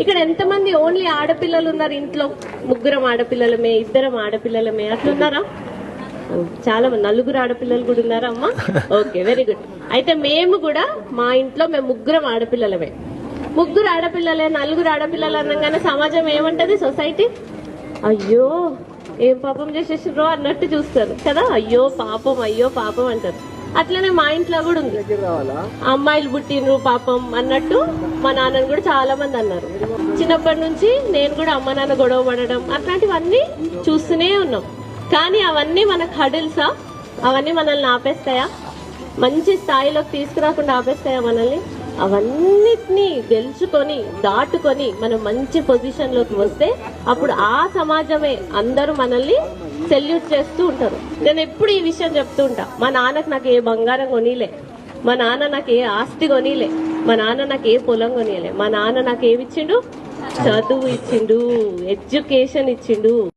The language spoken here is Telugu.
ఇక్కడ ఎంతమంది ఓన్లీ ఆడపిల్లలు ఉన్నారు ఇంట్లో? ముగ్గురం ఆడపిల్లలమే, ఇద్దరం ఆడపిల్లలమే, అట్లున్నారా? చాలా మంది, నలుగురు ఆడపిల్లలు కూడా ఉన్నారా అమ్మా? Okay, very good. అయితే మేము కూడా మా ఇంట్లో మేము ముగ్గురం ఆడపిల్లలమే. ముగ్గురు ఆడపిల్లలే, నలుగురు ఆడపిల్లలు అనగానే సమాజం ఏమంటది? సొసైటీ అయ్యో ఏం పాపం చేసేసారో అన్నట్టు చూస్తారు కదా. అయ్యో పాపం అంటారు. అట్లనే మా ఇంట్లో కూడా ఉంది, అమ్మాయిలు పుట్టినరు పాపం అన్నట్టు మా నాన్నని కూడా చాలా మంది అన్నారు. చిన్నప్పటి నుంచి నేను కూడా అమ్మ నాన్న గొడవ పడడం అట్లాంటివన్నీ చూస్తూనే ఉన్నాం. కానీ అవన్నీ మనకు హడిల్సా? అవన్నీ మనల్ని ఆపేస్తాయా? మంచి స్థాయిలోకి తీసుకురాకుండా ఆపేస్తాయా మనల్ని? అవన్నిటినీ గెలుచుకొని దాటుకొని మనం మంచి పొజిషన్ లోకి వస్తే అప్పుడు ఆ సమాజమే అందరూ మనల్ని సెల్యూట్ చేస్తూ ఉంటారు. నేను ఎప్పుడు ఈ విషయం చెప్తూ ఉంటా, మా నాన్నకు నాకు ఏ బంగారం కొనిలే, మా నాన్న నాకు ఏ ఆస్తి కొనిలే, మా నాన్న నాకు ఏ పొలం కొనియలే. మా నాన్న నాకు ఏమిచ్చిండు? చదువు ఇచ్చిండు, ఎడ్యుకేషన్ ఇచ్చిండు.